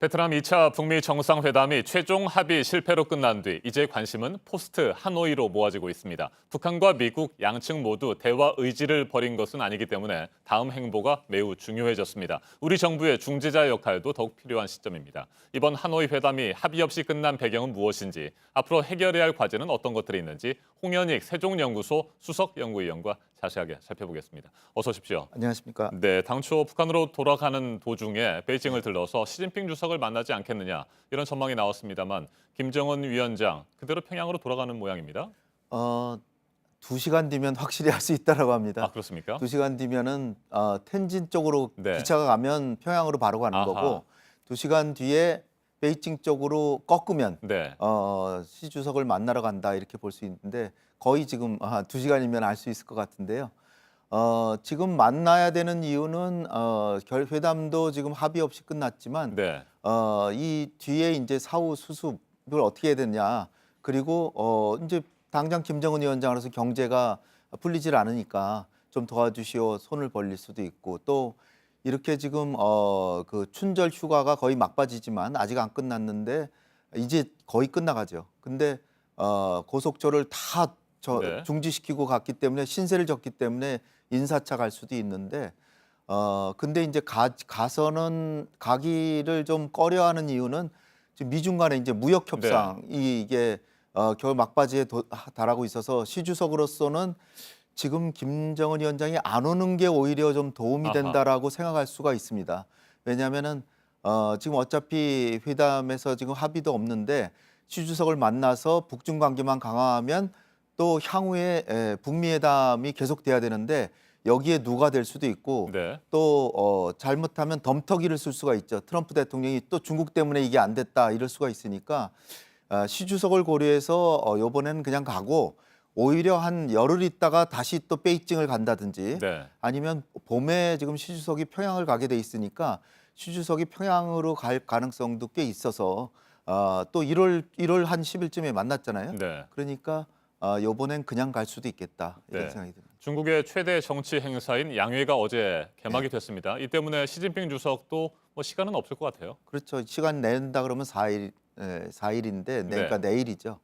베트남 2차 북미 정상회담이 최종 합의 실패로 끝난 뒤 이제 관심은 포스트 하노이로 모아지고 있습니다. 북한과 미국 양측 모두 대화 의지를 버린 것은 아니기 때문에 다음 행보가 매우 중요해졌습니다. 우리 정부의 중재자 역할도 더욱 필요한 시점입니다. 이번 하노이 회담이 합의 없이 끝난 배경은 무엇인지, 앞으로 해결해야 할 과제는 어떤 것들이 있는지 홍현익 세종연구소 수석연구위원과 자세하게 살펴보겠습니다. 어서 오십시오. 안녕하십니까. 네, 당초 북한으로 돌아가는 도중에 베이징을 들러서 시진핑 주석을 만나지 않겠느냐 이런 전망이 나왔습니다만 김정은 위원장 그대로 평양으로 돌아가는 모양입니다. 2시간 뒤면 확실히 할 수 있다라고 합니다. 아, 그렇습니까? 2시간 뒤면은 텐진 쪽으로 네. 기차가 가면 평양으로 바로 가는 아하. 거고 2시간 뒤에 베이징 쪽으로 꺾으면 네. 시 주석을 만나러 간다 이렇게 볼 수 있는데 거의 지금 2시간이면 알 수 있을 것 같은데요. 지금 만나야 되는 이유는 회담도 지금 합의 없이 끝났지만 네. 이 뒤에 이제 사후 수습을 어떻게 해야 되냐. 그리고 이제 당장 김정은 위원장으로서 경제가 풀리질 않으니까 좀 도와주시오 손을 벌릴 수도 있고 또 이렇게 지금 그 춘절 휴가가 거의 막바지지만 아직 안 끝났는데 이제 거의 끝나가죠. 근데 고속철을 다 네. 중지시키고 갔기 때문에 신세를 졌기 때문에 인사차 갈 수도 있는데 근데 이제 가서는 가기를 좀 꺼려하는 이유는 지금 미중 간에 이제 무역 협상이 이게 겨울 막바지에 달하고 있어서 시 주석으로서는 지금 김정은 위원장이 안 오는 게 오히려 좀 도움이 된다라고 생각할 수가 있습니다. 왜냐하면은 지금 어차피 회담에서 지금 합의도 없는데 시 주석을 만나서 북중 관계만 강화하면 또 향후에 북미 회담이 계속돼야 되는데 여기에 누가 될 수도 있고 네. 또 잘못하면 덤터기를 쓸 수가 있죠. 트럼프 대통령이 또 중국 때문에 이게 안 됐다 이럴 수가 있으니까 시 주석을 고려해서 이번에는 그냥 가고 오히려 한 열흘 있다가 다시 또 베이징을 간다든지 네. 아니면 봄에 지금 시 주석이 평양을 가게 돼 있으니까 시 주석이 평양으로 갈 가능성도 꽤 있어서 또 1월 한 10일쯤에 만났잖아요. 네. 그러니까 이번엔 그냥 갈 수도 있겠다 이런 네. 생각이 듭니다. 중국의 최대 정치 행사인 양회가 어제 개막이 됐습니다. 이 때문에 시진핑 주석도 뭐 시간은 없을 것 같아요. 그렇죠. 시간 낸다 그러면 4일인데 그러니까 내일이죠.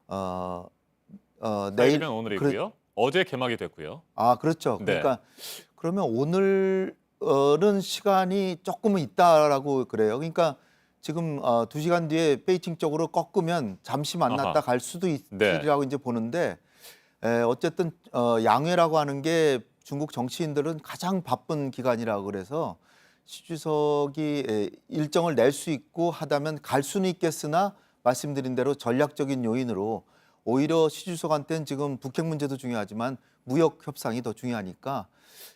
내일 내일이면 오늘이고요. 어제 개막이 됐고요. 그렇죠. 네. 그러니까 그러면 오늘은 시간이 조금은 있다라고 그래요. 그러니까 지금 2시간 뒤에 베이징 쪽으로 꺾으면 잠시 만났다 아하. 갈 수도 네. 있으리라고 이제 보는데 어쨌든 양회라고 하는 게 중국 정치인들은 가장 바쁜 기간이라고 그래서 시 주석이 일정을 낼 수 있고 하다면 갈 수는 있겠으나 말씀드린 대로 전략적인 요인으로 오히려 시 주석한테는 지금 북핵 문제도 중요하지만 무역 협상이 더 중요하니까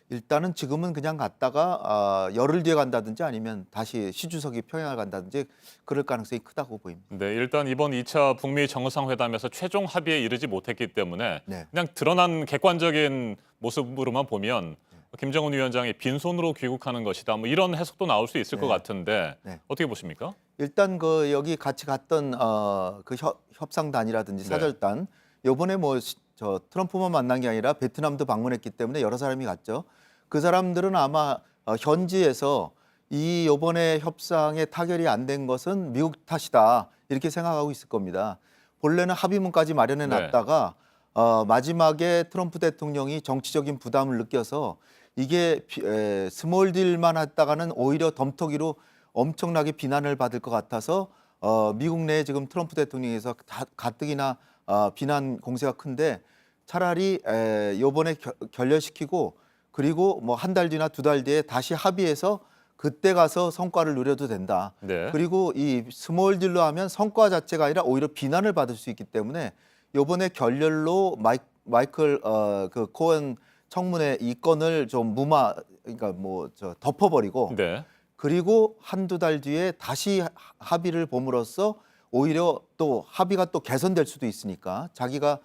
일단은 지금은 그냥 갔다가 열흘 뒤에 간다든지 아니면 다시 시 주석이 평양을 간다든지 그럴 가능성이 크다고 보입니다. 네, 일단 이번 2차 북미 정상회담에서 최종 합의에 이르지 못했기 때문에 네. 그냥 드러난 객관적인 모습으로만 보면 김정은 위원장이 빈손으로 귀국하는 것이다. 뭐 이런 해석도 나올 수 있을 것 네. 같은데 네. 어떻게 보십니까? 일단 그 여기 같이 갔던 그 협상단이라든지 네. 사절단 요번에 뭐 저 트럼프만 만난 게 아니라 베트남도 방문했기 때문에 여러 사람이 갔죠. 그 사람들은 아마 현지에서 이 요번에 협상에 타결이 안 된 것은 미국 탓이다 이렇게 생각하고 있을 겁니다. 본래는 합의문까지 마련해 놨다가 마지막에 트럼프 대통령이 정치적인 부담을 느껴서 이게 스몰 딜만 했다가는 오히려 덤터기로 엄청나게 비난을 받을 것 같아서 미국 내에 지금 트럼프 대통령에서 가뜩이나 비난 공세가 큰데 차라리 요번에 결렬시키고 그리고 뭐 한 달 뒤나 2달 뒤에 다시 합의해서 그때 가서 성과를 누려도 된다. 네. 그리고 이 스몰 딜로 하면 성과 자체가 아니라 오히려 비난을 받을 수 있기 때문에 요번에 결렬로 마이클 그 코hen 청문회 이 건을 좀 그러니까 뭐 덮어버리고 네. 그리고 한두 달 뒤에 다시 합의를 봄으로써 오히려 또 합의가 또 개선될 수도 있으니까 자기가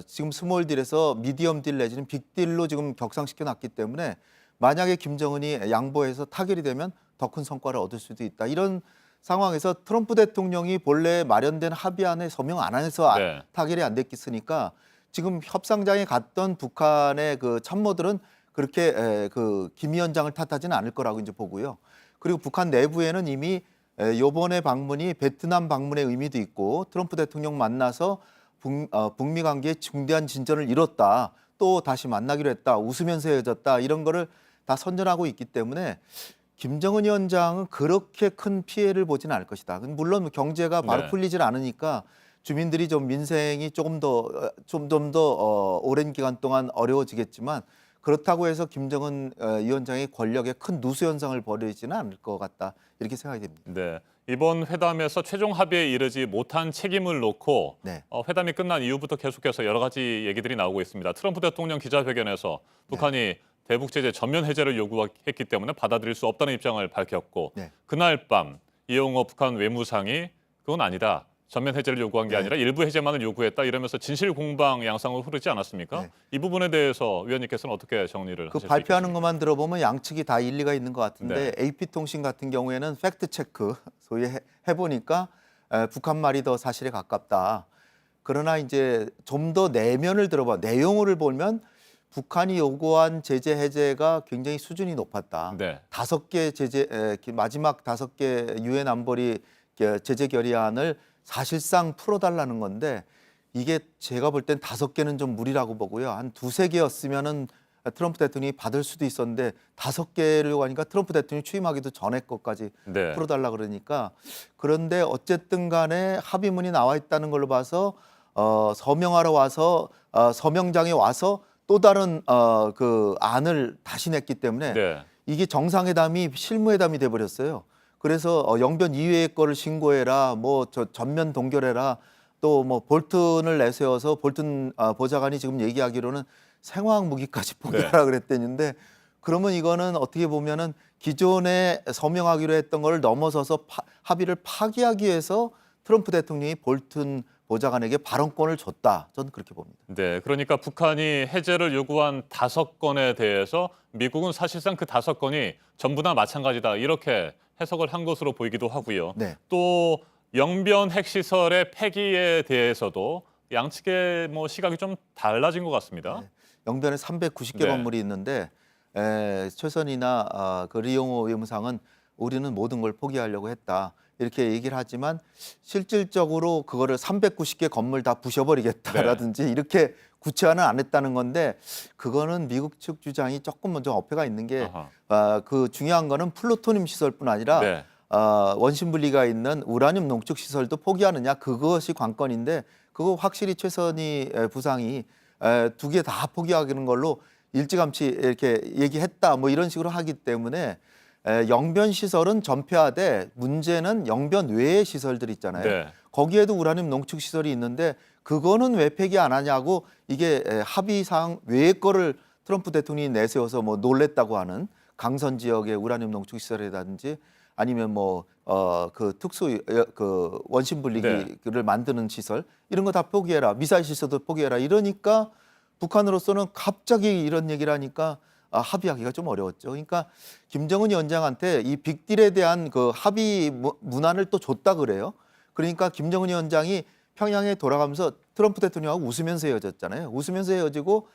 지금 스몰 딜에서 미디엄 딜 내지는 빅 딜로 지금 격상시켜 놨기 때문에 만약에 김정은이 양보해서 타결이 되면 더 큰 성과를 얻을 수도 있다. 이런 상황에서 트럼프 대통령이 본래 마련된 합의안에 서명 안 해서 네. 타결이 안 됐겠으니까 지금 협상장에 갔던 북한의 그 참모들은 그렇게 그 김 위원장을 탓하지는 않을 거라고 이제 보고요. 그리고 북한 내부에는 이미 요번에 방문이 베트남 방문의 의미도 있고 트럼프 대통령 만나서 북미 관계에 중대한 진전을 이뤘다. 또 다시 만나기로 했다. 웃으면서 헤어졌다. 이런 거를 다 선전하고 있기 때문에 김정은 위원장은 그렇게 큰 피해를 보지는 않을 것이다. 물론 경제가 바로 네. 풀리질 않으니까 주민들이 좀 민생이 조금 더 오랜 기간 동안 어려워지겠지만 그렇다고 해서 김정은 위원장의 권력에 큰 누수 현상을 벌이지는 않을 것 같다. 이렇게 생각이 됩니다. 네. 이번 회담에서 최종 합의에 이르지 못한 책임을 놓고 네. 회담이 끝난 이후부터 계속해서 여러 가지 얘기들이 나오고 있습니다. 트럼프 대통령 기자회견에서 북한이 대북 제재 전면 해제를 요구했기 때문에 받아들일 수 없다는 입장을 밝혔고 네. 그날 밤 이용호 북한 외무상이 그건 아니다. 전면 해제를 요구한 게 네. 아니라 일부 해제만을 요구했다 이러면서 진실 공방 양상으로 흐르지 않았습니까? 네. 이 부분에 대해서 위원님께서는 어떻게 정리를 그 하실 수 발표하는 있겠습니까? 것만 들어보면 양측이 다 일리가 있는 것 같은데 네. AP통신 같은 경우에는 팩트 체크 소위 해보니까 북한 말이 더 사실에 가깝다. 그러나 이제 좀 더 내면을 들어봐 내용을 보면 북한이 요구한 제재 해제가 굉장히 수준이 높았다. 네. 5개 제재 마지막 5개 유엔 안보리 제재 결의안을 사실상 풀어달라는 건데 이게 제가 볼 땐 5개는 좀 무리라고 보고요. 한 2~3개였으면은 트럼프 대통령이 받을 수도 있었는데 5개를 하니까 트럼프 대통령이 취임하기도 전에 것까지 네. 풀어달라 그러니까 그런데 어쨌든 간에 합의문이 나와 있다는 걸로 봐서 서명하러 와서 서명장에 와서 또 다른 그 안을 다시 냈기 때문에 네. 이게 정상회담이 실무회담이 돼 버렸어요. 그래서 영변 이외의 거를 신고해라, 뭐 전면 동결해라, 또 뭐 볼튼을 내세워서 볼튼 보좌관이 지금 얘기하기로는 생화학 무기까지 포기하라 그랬대는데 그러면 이거는 어떻게 보면은 기존에 서명하기로 했던 걸 넘어서서 합의를 파기하기 위해서 트럼프 대통령이 볼튼 보좌관에게 발언권을 줬다. 저는 그렇게 봅니다. 네, 그러니까 북한이 해제를 요구한 5건에 대해서 미국은 사실상 그 5건이 전부 다 마찬가지다 이렇게 해석을 한 것으로 보이기도 하고요. 네. 또 영변 핵시설의 폐기에 대해서도 양측의 뭐 시각이 좀 달라진 것 같습니다. 네. 영변에 390개 네. 건물이 있는데 최선이나 그 리용호 외무상은 우리는 모든 걸 포기하려고 했다. 이렇게 얘기를 하지만 실질적으로 그거를 390개 건물 다 부셔버리겠다라든지 이렇게 구체화는 안 했다는 건데 그거는 미국 측 주장이 조금 먼저 어폐가 있는 게 그 중요한 거는 플루토늄 시설뿐 아니라 네. 원심 분리가 있는 우라늄 농축 시설도 포기하느냐 그것이 관건인데 그거 확실히 최선희 부상이 2개 다 포기하는 걸로 일찌감치 이렇게 얘기했다 뭐 이런 식으로 하기 때문에 영변 시설은 전폐하되 문제는 영변 외의 시설들 있잖아요. 네. 거기에도 우라늄 농축 시설이 있는데 그거는 왜 폐기 안 하냐고 이게 합의사항 외의 거를 트럼프 대통령이 내세워서 뭐 놀랬다고 하는 강선 지역의 우라늄 농축 시설이라든지 아니면 뭐 그 특수 그 원심 분리기를 만드는 시설 이런 거 다 포기해라. 미사일 시설도 포기해라. 이러니까 북한으로서는 갑자기 이런 얘기를 하니까 합의하기가 좀 어려웠죠. 그러니까 김정은 위원장한테 이 빅딜에 대한 그 합의 문안을 또 줬다 그래요. 그러니까 김정은 위원장이 평양에 돌아가면서 트럼프 대통령하고 웃으면서 헤어졌잖아요. 웃으면서 헤어지고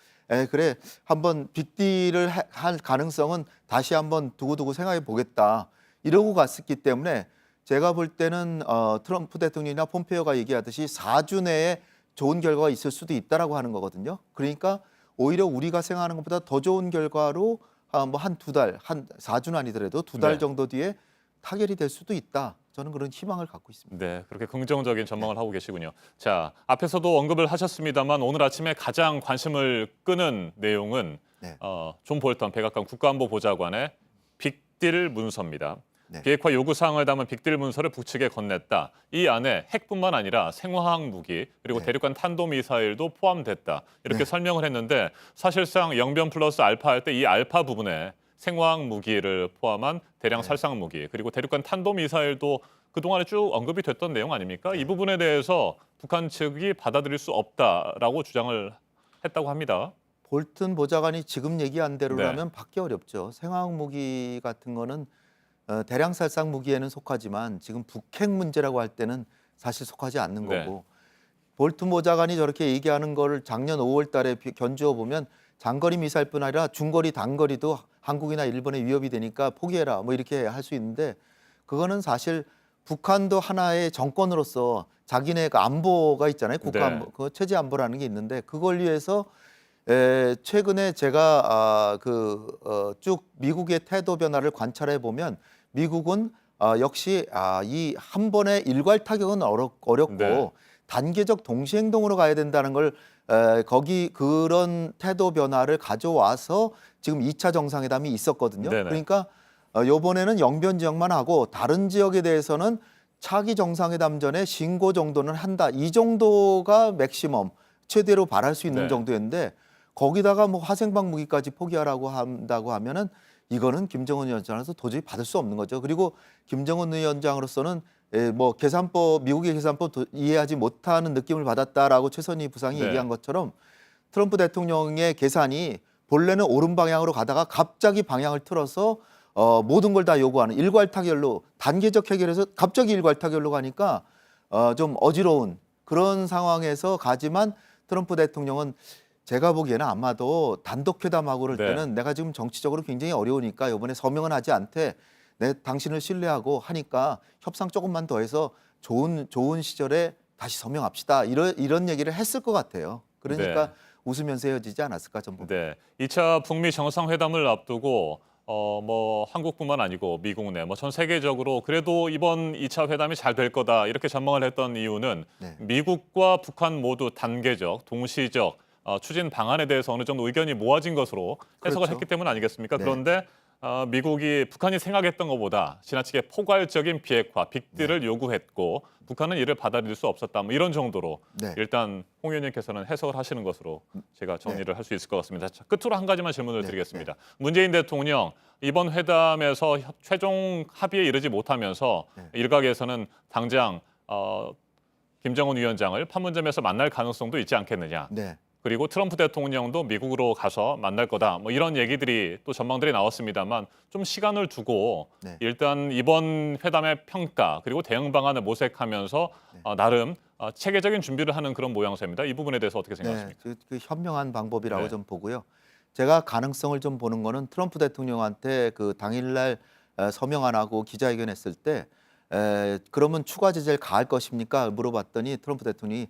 그래 한번 빅딜을 할 가능성은 다시 한번 두고두고 생각해 보겠다. 이러고 갔었기 때문에 제가 볼 때는 트럼프 대통령이나 폼페이오가 얘기하듯이 4주 내에 좋은 결과가 있을 수도 있다라고 하는 거거든요. 그러니까 오히려 우리가 생각하는 것보다 더 좋은 결과로 뭐 한 2달, 한 4주는 아니더라도 2달 네. 정도 뒤에 타결이 될 수도 있다. 저는 그런 희망을 갖고 있습니다. 네, 그렇게 긍정적인 전망을 하고 계시군요. 자, 앞에서도 언급을 하셨습니다만 오늘 아침에 가장 관심을 끄는 내용은 네. 존 볼턴 백악관 국가안보보좌관의 빅딜 문서입니다. 네. 비핵화 요구 사항을 담은 빅딜 문서를 북측에 건넸다. 이 안에 핵뿐만 아니라 생화학 무기 그리고 네. 대륙간 탄도미사일도 포함됐다. 이렇게 네. 설명을 했는데 사실상 영변 플러스 알파 할 때 이 알파 부분에 생화학 무기를 포함한 대량 네. 살상 무기 그리고 대륙간 탄도미사일도 그동안에 쭉 언급이 됐던 내용 아닙니까? 이 부분에 대해서 북한 측이 받아들일 수 없다라고 주장을 했다고 합니다. 볼튼 보좌관이 지금 얘기한 대로라면 네. 받기 어렵죠. 생화학 무기 같은 거는 대량 살상 무기에는 속하지만 지금 북핵 문제라고 할 때는 사실 속하지 않는 네. 거고 볼튼 보좌관이 저렇게 얘기하는 거를 작년 5월 달에 견주어 보면 장거리 미사일뿐 아니라 중거리 단거리도 한국이나 일본에 위협이 되니까 포기해라 뭐 이렇게 할 수 있는데 그거는 사실 북한도 하나의 정권으로서 자기네 그 안보가 있잖아요. 국가 네. 안보, 그 체제 안보라는 게 있는데 그걸 위해서 최근에 제가 쭉 미국의 태도 변화를 관찰해 보면 미국은 역시 이 한 번의 일괄 타격은 어렵고 네. 단계적 동시 행동으로 가야 된다는 걸 거기 그런 태도 변화를 가져와서 지금 2차 정상회담이 있었거든요. 네네. 그러니까 요번에는 영변 지역만 하고 다른 지역에 대해서는 차기 정상회담 전에 신고 정도는 한다. 이 정도가 맥시멈 최대로 바랄 수 있는 네. 정도였는데 거기다가 뭐 화생방 무기까지 포기하라고 한다고 하면은 이거는 김정은 위원장으로서 도저히 받을 수 없는 거죠. 그리고 김정은 위원장으로서는 뭐 계산법 미국의 계산법 이해하지 못하는 느낌을 받았다라고 최선희 부상이 네. 얘기한 것처럼 트럼프 대통령의 계산이 본래는 옳은 방향으로 가다가 갑자기 방향을 틀어서 모든 걸 다 요구하는 일괄 타결로 단계적 해결에서 갑자기 일괄 타결로 가니까 좀 어지러운 그런 상황에서 가지만 트럼프 대통령은 제가 보기에는 아마도 단독 회담하고 그럴 네. 때는 내가 지금 정치적으로 굉장히 어려우니까 이번에 서명은 하지 않되 내 당신을 신뢰하고 하니까 협상 조금만 더 해서 좋은 시절에 다시 서명합시다. 이런 얘기를 했을 것 같아요. 그러니까 네. 웃으면서 헤어지지 않았을까 좀 봅니다. 네. 2차 북미 정상회담을 앞두고 뭐 한국뿐만 아니고 미국 내 뭐 전 세계적으로 그래도 이번 2차 회담이 잘 될 거다 이렇게 전망을 했던 이유는 네. 미국과 북한 모두 단계적, 동시적 추진 방안에 대해서 어느 정도 의견이 모아진 것으로 해석을 그렇죠. 했기 때문 아니겠습니까? 네. 그런데 미국이 북한이 생각했던 것보다 지나치게 포괄적인 비핵화, 빅딜을 요구했고 북한은 이를 받아들일 수 없었다. 뭐 이런 정도로 네. 일단 홍 의원님께서는 해석을 하시는 것으로 제가 정리를 할 수 있을 것 같습니다. 자, 끝으로 한 가지만 질문을 네. 드리겠습니다. 문재인 대통령 이번 회담에서 최종 합의에 이르지 못하면서 네. 일각에서는 당장 김정은 위원장을 판문점에서 만날 가능성도 있지 않겠느냐. 네. 그리고 트럼프 대통령도 미국으로 가서 만날 거다. 뭐 이런 얘기들이 또 전망들이 나왔습니다만 좀 시간을 두고 네. 일단 이번 회담의 평가 그리고 대응 방안을 모색하면서 나름 체계적인 준비를 하는 그런 모양새입니다. 이 부분에 대해서 어떻게 네, 생각하십니까? 그 현명한 방법이라고 네. 좀 보고요. 제가 가능성을 좀 보는 거는 트럼프 대통령한테 그 당일날 서명 안 하고 기자회견했을 때 그러면 추가 제재를 가할 것입니까? 물어봤더니 트럼프 대통령이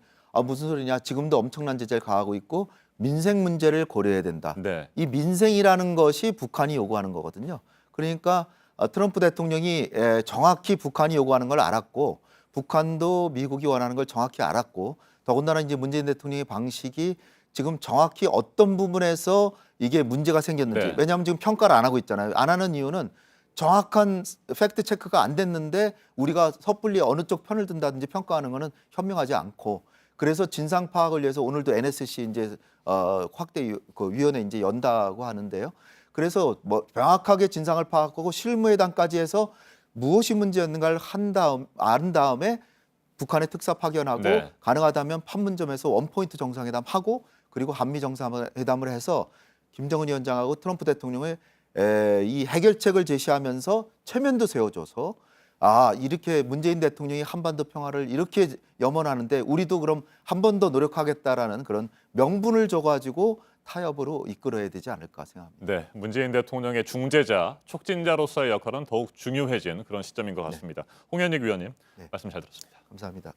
무슨 소리냐? 지금도 엄청난 제재를 가하고 있고 민생 문제를 고려해야 된다. 네. 이 민생이라는 것이 북한이 요구하는 거거든요. 그러니까 트럼프 대통령이 정확히 북한이 요구하는 걸 알았고 북한도 미국이 원하는 걸 정확히 알았고 더군다나 이제 문재인 대통령의 방식이 지금 정확히 어떤 부분에서 이게 문제가 생겼는지 네. 왜냐하면 지금 평가를 안 하고 있잖아요. 안 하는 이유는 정확한 팩트 체크가 안 됐는데 우리가 섣불리 어느 쪽 편을 든다든지 평가하는 거는 현명하지 않고 그래서 진상 파악을 위해서 오늘도 NSC 이제 확대 그 위원회 이제 연다고 하는데요. 그래서 뭐 명확하게 진상을 파악하고 실무회담까지 해서 무엇이 문제였는가를 안 다음에 북한에 특사 파견하고 네. 가능하다면 판문점에서 원포인트 정상회담 하고 그리고 한미 정상회담을 해서 김정은 위원장하고 트럼프 대통령의 이 해결책을 제시하면서 체면도 세워줘서 이렇게 문재인 대통령이 한반도 평화를 이렇게 염원하는데 우리도 그럼 한 번 더 노력하겠다라는 그런 명분을 줘가지고 타협으로 이끌어야 되지 않을까 생각합니다. 네, 문재인 대통령의 중재자, 촉진자로서의 역할은 더욱 중요해진 그런 시점인 것 같습니다. 홍현익 위원님, 네. 말씀 잘 들었습니다. 감사합니다.